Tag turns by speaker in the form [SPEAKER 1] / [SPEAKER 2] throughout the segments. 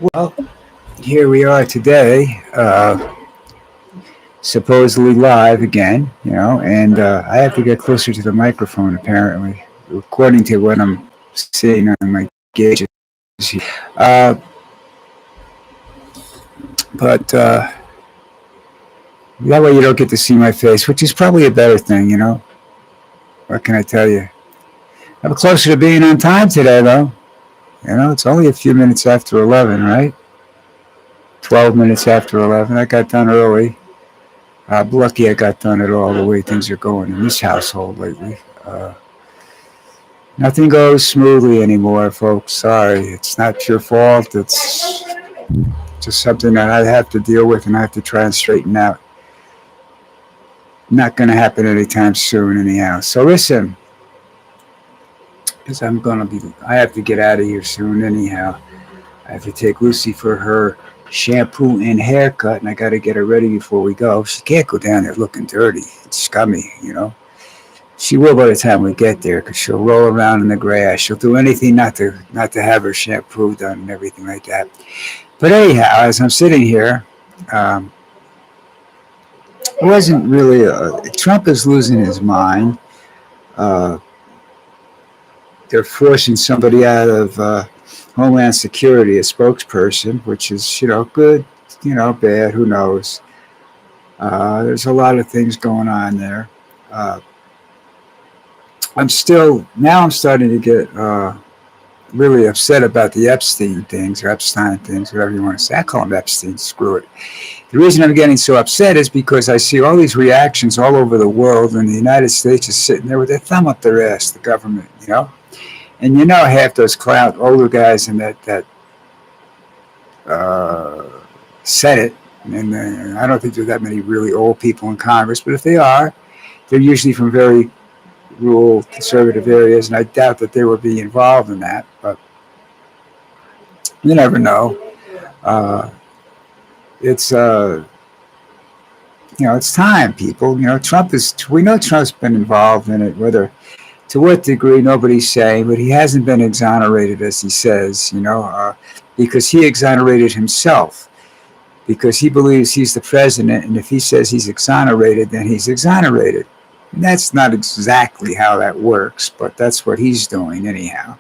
[SPEAKER 1] Well, here we are today, supposedly live again, and I have to get closer to the microphone apparently, according to what I'm seeing on my gauges here. But that way you don't get to see my face, which is probably a better thing. What can I tell you? I'm closer to being on time today, though. It's only a few minutes after 11, right? 12 minutes after 11. I got done early. I'm lucky I got done at all the way things are going in this household lately. Nothing goes smoothly anymore, folks. Sorry. It's not your fault. It's just something that I have to deal with and I have to try and straighten out. Not going to happen anytime soon, anyhow. So listen, because I have to get out of here soon, anyhow. I have to take Lucy for her shampoo and haircut, and I got to get her ready before we go. She can't go down there looking dirty. It's scummy. She will by the time we get there, because she'll roll around in the grass. She'll do anything not to have her shampoo done and everything like that. But anyhow, as I'm sitting here, it wasn't really. Trump is losing his mind. Uh, they're forcing somebody out of Homeland Security, a spokesperson, which is, good, bad, who knows. There's a lot of things going on there. I'm starting to get really upset about the Epstein things or Epstein things, whatever you want to say. I call them Epstein, screw it. The reason I'm getting so upset is because I see all these reactions all over the world, and the United States is sitting there with their thumb up their ass, the government. And half those older guys in that Senate, and I don't think there's that many really old people in Congress, but if they are, they're usually from very rural conservative areas, and I doubt that they would be involved in that, but you never know. It's it's time, people. We know Trump's been involved in it, whether to what degree nobody's saying, but he hasn't been exonerated, as he says, because he exonerated himself, because he believes he's the president, and if he says he's exonerated, then he's exonerated. And that's not exactly how that works, but that's what he's doing anyhow.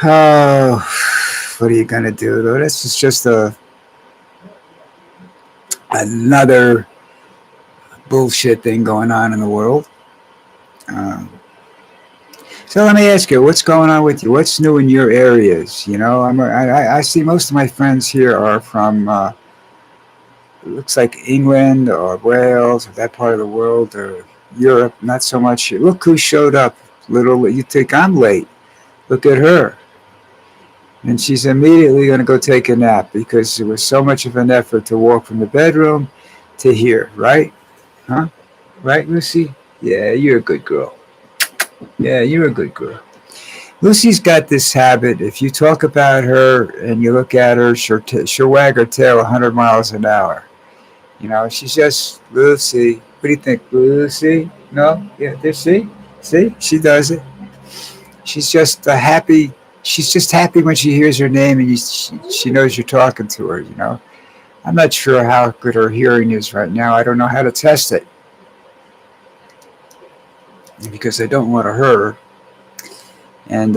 [SPEAKER 1] Oh, what are you going to do, though? This is just another bullshit thing going on in the world. So let me ask you, what's going on with you? What's new in your areas? I see most of my friends here are from, it looks like England or Wales or that part of the world, or Europe. Not so much. Look who showed up. You think I'm late. Look at her. And she's immediately going to go take a nap because it was so much of an effort to walk from the bedroom to here, right? Huh? Right, Lucy? Yeah, you're a good girl. Yeah, you're a good girl. Lucy's got this habit. If you talk about her and you look at her, she'll wag her tail 100 miles an hour. She's just, Lucy. What do you think, Lucy? No? Yeah, see? She does it. She's just happy. She's just happy when she hears her name and she knows you're talking to her. I'm not sure how good her hearing is right now. I don't know how to test it, because I don't want to hurt her. And,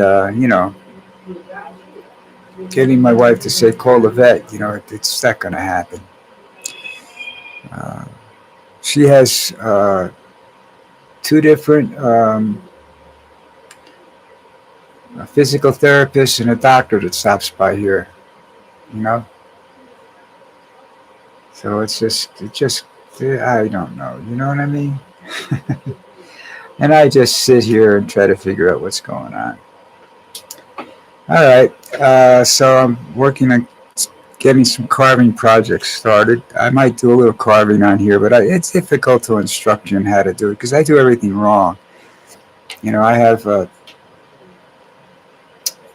[SPEAKER 1] getting my wife to say, call the vet, it's not going to happen. She has two different a physical therapist and a doctor that stops by here, So it just, I don't know, you know what I mean? And I just sit here and try to figure out what's going on. All right, so I'm working on getting some carving projects started. I might do a little carving on here, but it's difficult to instruct you on how to do it because I do everything wrong. I have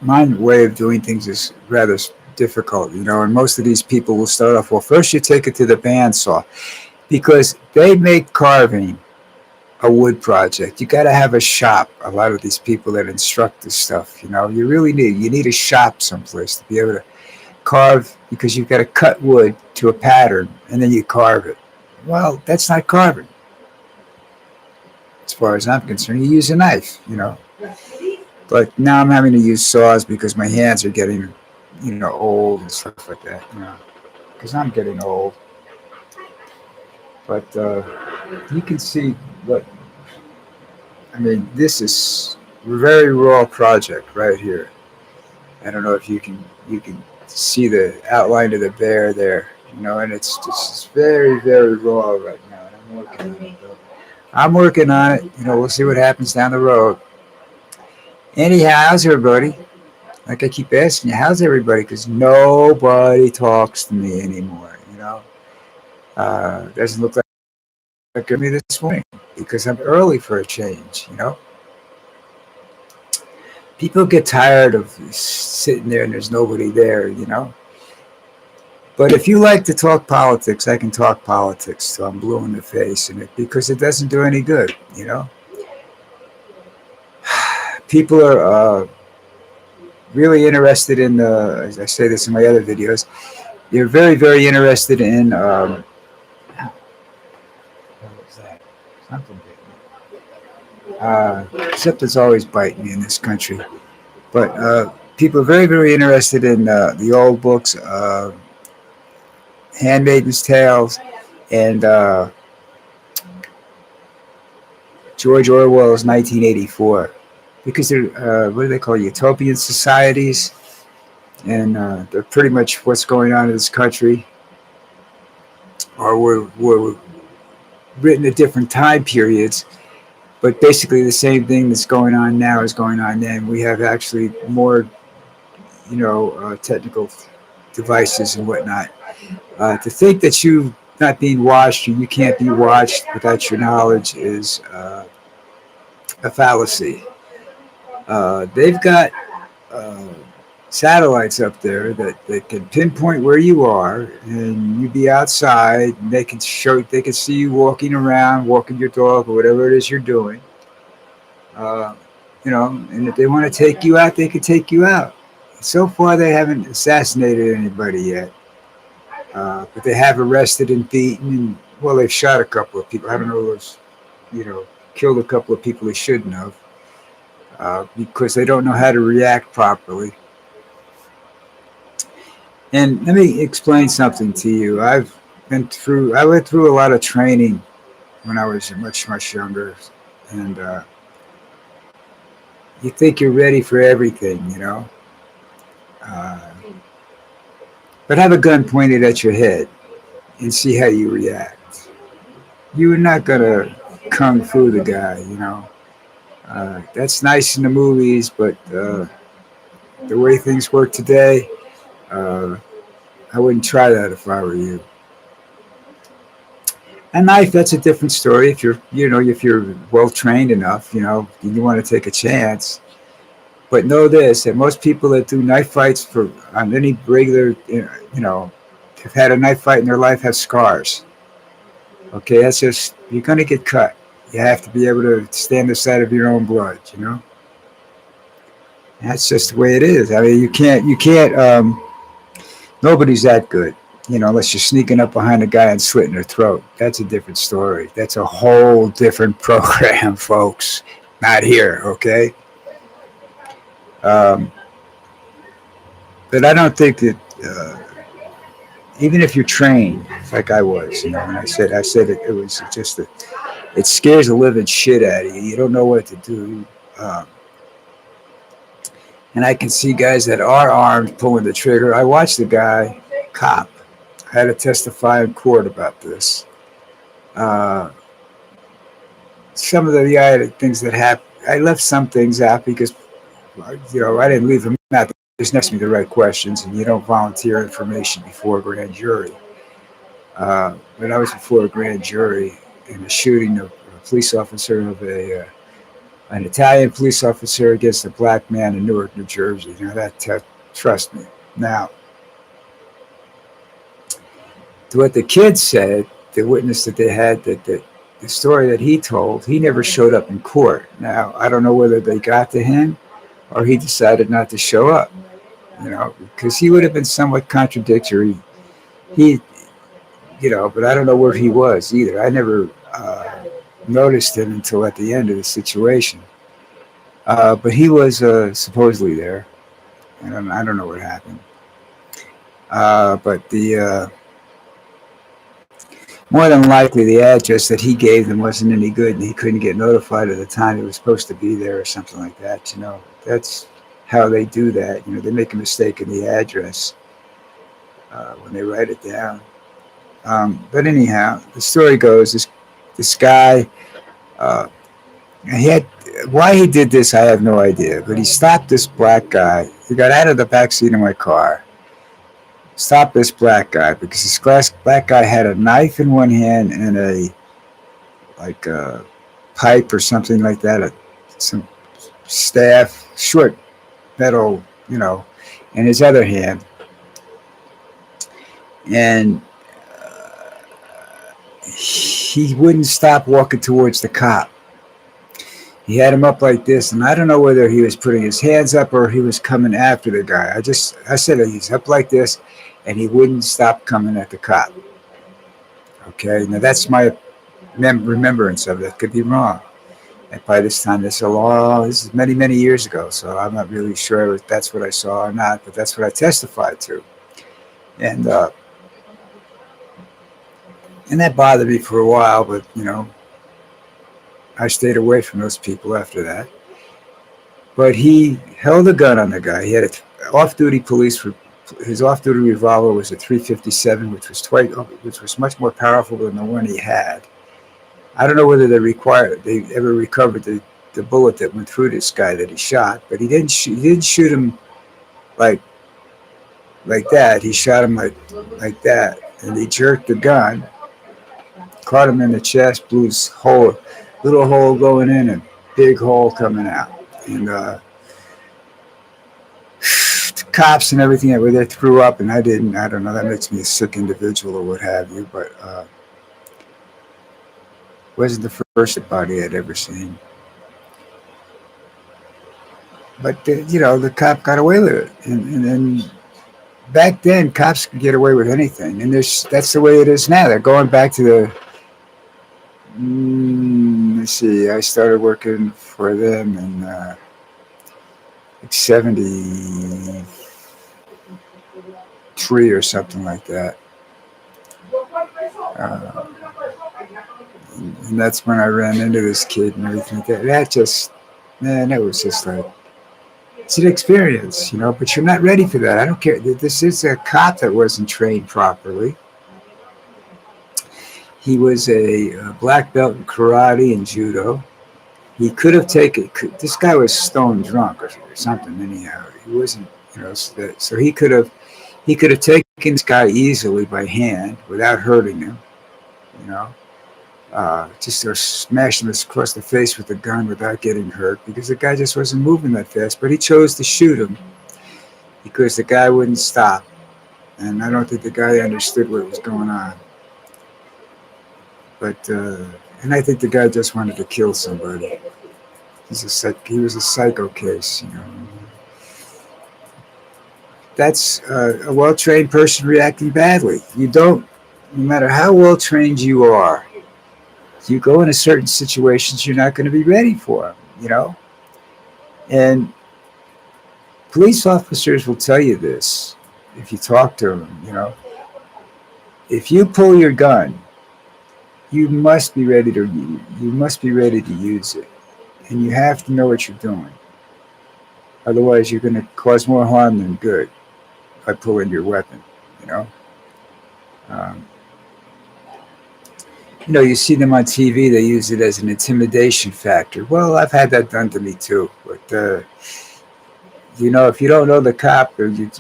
[SPEAKER 1] my way of doing things is rather difficult, and most of these people will start off, well, first you take it to the bandsaw, because they make carving a wood project. You got to have a shop. A lot of these people that instruct this stuff, you really need a shop someplace to be able to carve, because you've got to cut wood to a pattern and then you carve it. Well, that's not carving, as far as I'm concerned. You use a knife. But now I'm having to use saws because my hands are getting, old and stuff like that. Because I'm getting old. But you can see what I mean. This is a very raw project right here. I don't know if you can see the outline of the bear there, and it's just very, very raw right now. And I'm working on it. Though. I'm working on it. We'll see what happens down the road. Anyhow, how's everybody? Like I keep asking you, how's everybody? Because nobody talks to me anymore. Doesn't look like me this morning because I'm early for a change. People get tired of sitting there and there's nobody there. But if you like to talk politics, I can talk politics till I'm blue in the face, and because it doesn't do any good. People are really interested in, as I say this in my other videos, they're very, very interested in, what was that? Something something's always biting me in this country. But people are very, very interested in the old books, Handmaid's Tales, and George Orwell's 1984, because they're what do they call utopian societies, and they're pretty much what's going on in this country, or were written at different time periods, but basically the same thing that's going on now is going on then. We have actually more, technical devices and whatnot. To think that you not being watched or you can't be watched without your knowledge is a fallacy. They've got uh, satellites up there that can pinpoint where you are, and you be outside, and they can see you walking around, walking your dog, or whatever it is you're doing. Uh, and if they want to take you out, they could take you out. So far, they haven't assassinated anybody yet, but they have arrested and beaten, and well, they've shot a couple of people. I don't know if killed a couple of people they shouldn't have, because they don't know how to react properly. And let me explain something to you. I went through a lot of training when I was much, much younger, and you think you're ready for everything. Uh, but have a gun pointed at your head and see how you react. You're not gonna kung fu the guy. That's nice in the movies, but the way things work today, uh, I wouldn't try that if I were you. A knife, that's a different story. If you're well trained enough, you want to take a chance. But know this: that most people that do knife fights on any regular, have had a knife fight in their life, have scars. Okay, that's just you're gonna get cut. You have to be able to stand the sight of your own blood. That's just the way it is. I mean, you can't. Nobody's that good, unless you're sneaking up behind a guy and slitting their throat. That's a different story. That's a whole different program, folks. Not here, okay? Um, but I don't think that even if you're trained, like I was, and I said it was just that it scares the living shit out of you. You don't know what to do. Um, and I can see guys that are armed pulling the trigger. I watched the guy, cop, had to testify in court about this. Uh, some of the things that happened, I left some things out because I didn't leave them out. They just asked me the right questions, and you don't volunteer information before a grand jury. When I was before a grand jury in a shooting of a police officer an Italian police officer against a black man in Newark, New Jersey. Trust me. Now, to what the kid said, the witness that they had that the story that he told, he never showed up in court. Now, I don't know whether they got to him or he decided not to show up, because he would have been somewhat contradictory. He, but I don't know where he was either. I never noticed him until at the end of the situation. But he was supposedly there. I don't know what happened. But more than likely, the address that he gave them wasn't any good, and he couldn't get notified at the time he was supposed to be there, or something like that. That's how they do that. They make a mistake in the address when they write it down. But anyhow, the story goes: this guy, uh, he had why he did this, I have no idea. But he stopped this black guy. He got out of the back seat of my car, stopped this black guy because this black guy had a knife in one hand and a pipe or something like that, some staff, short metal, in his other hand, and he wouldn't stop walking towards the cop. He had him up like this, and I don't know whether he was putting his hands up or he was coming after the guy. I said he's up like this, and he wouldn't stop coming at the cop. Okay, now that's my remembrance of it. Could be wrong. And by this time, this is many, many years ago, so I'm not really sure if that's what I saw or not, but that's what I testified to. And that bothered me for a while, but, I stayed away from those people after that. But he held a gun on the guy. He had an off-duty his off-duty revolver was a .357, which was much more powerful than the one he had. I don't know whether they ever recovered the bullet that went through this guy that he shot, but he didn't shoot him like that. He shot him like that, and he jerked the gun, caught him in the chest, blew his little hole going in and big hole coming out. And the cops and everything that were there threw up, and I didn't. I don't know. That makes me a sick individual or what have you, but wasn't the first body I'd ever seen. But the cop got away with it, and then back then cops could get away with anything, and that's the way it is now. They're going back to the. Let's see. I started working for them in 73 or something like that. And that's when I ran into this kid and everything like that. That was just like, it's an experience, but you're not ready for that. I don't care. This is a cop that wasn't trained properly. He was a black belt in karate and judo. He could have taken, this guy was stone drunk or something anyhow. He wasn't, so he could have taken this guy easily by hand without hurting him, just smash him across the face with a gun without getting hurt, because the guy just wasn't moving that fast. But he chose to shoot him because the guy wouldn't stop, and I don't think the guy understood what was going on. But and I think the guy just wanted to kill somebody. He was a psycho case, That's a well-trained person reacting badly. No matter how well-trained you are, you go into certain situations you're not going to be ready for them, And police officers will tell you this if you talk to them, If you pull your gun, you must be ready to use it, and you have to know what you're doing. Otherwise, you're going to cause more harm than good by pulling your weapon. You see them on TV. They use it as an intimidation factor. Well, I've had that done to me too. But if you don't know the cop, or when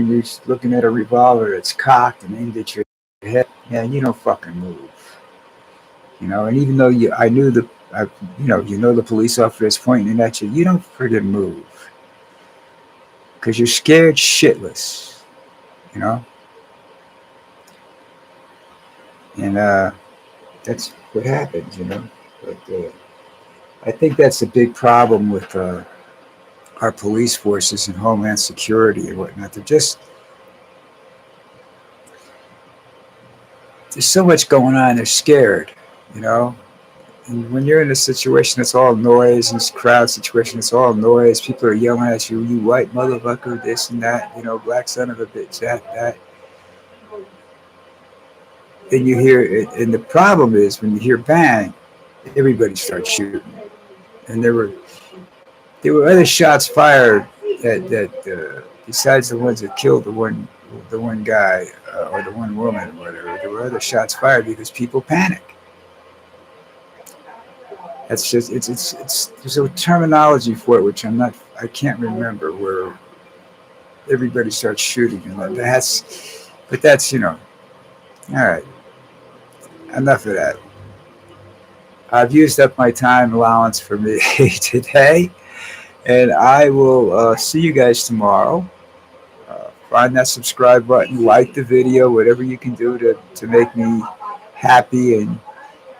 [SPEAKER 1] you're looking at a revolver, it's cocked and aimed at your head. Yeah, you don't fucking move. And even though the police officer is pointing at you, you don't friggin' move because you're scared shitless. And that's what happens, But I think that's a big problem with our police forces and Homeland Security and whatnot. There's so much going on. They're scared, you know. And when you're in a situation that's all noise, and crowd situation, it's all noise. People are yelling at you, "You white motherfucker," this and that, black son of a bitch, that. And you hear it, and the problem is when you hear bang, everybody starts shooting. And there were other shots fired that besides the ones that killed the one guy or the one woman or whatever. There were other shots fired because people panic. That's just it's there's a terminology for it which I can't remember, where everybody starts shooting, and that's all right, enough of that. I've used up my time allowance for me today, and I will see you guys tomorrow. Find that subscribe button, like the video, whatever you can do to make me happy and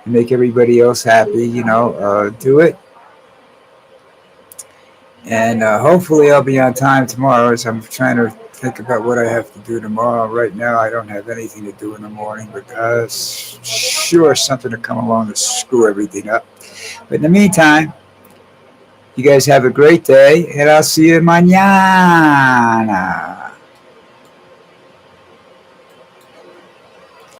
[SPEAKER 1] make everybody else happy. Do it. And hopefully I'll be on time tomorrow, as I'm trying to think about what I have to do tomorrow. Right now I don't have anything to do in the morning, but sure something to come along to screw everything up. But in the meantime, you guys have a great day, and I'll see you mañana.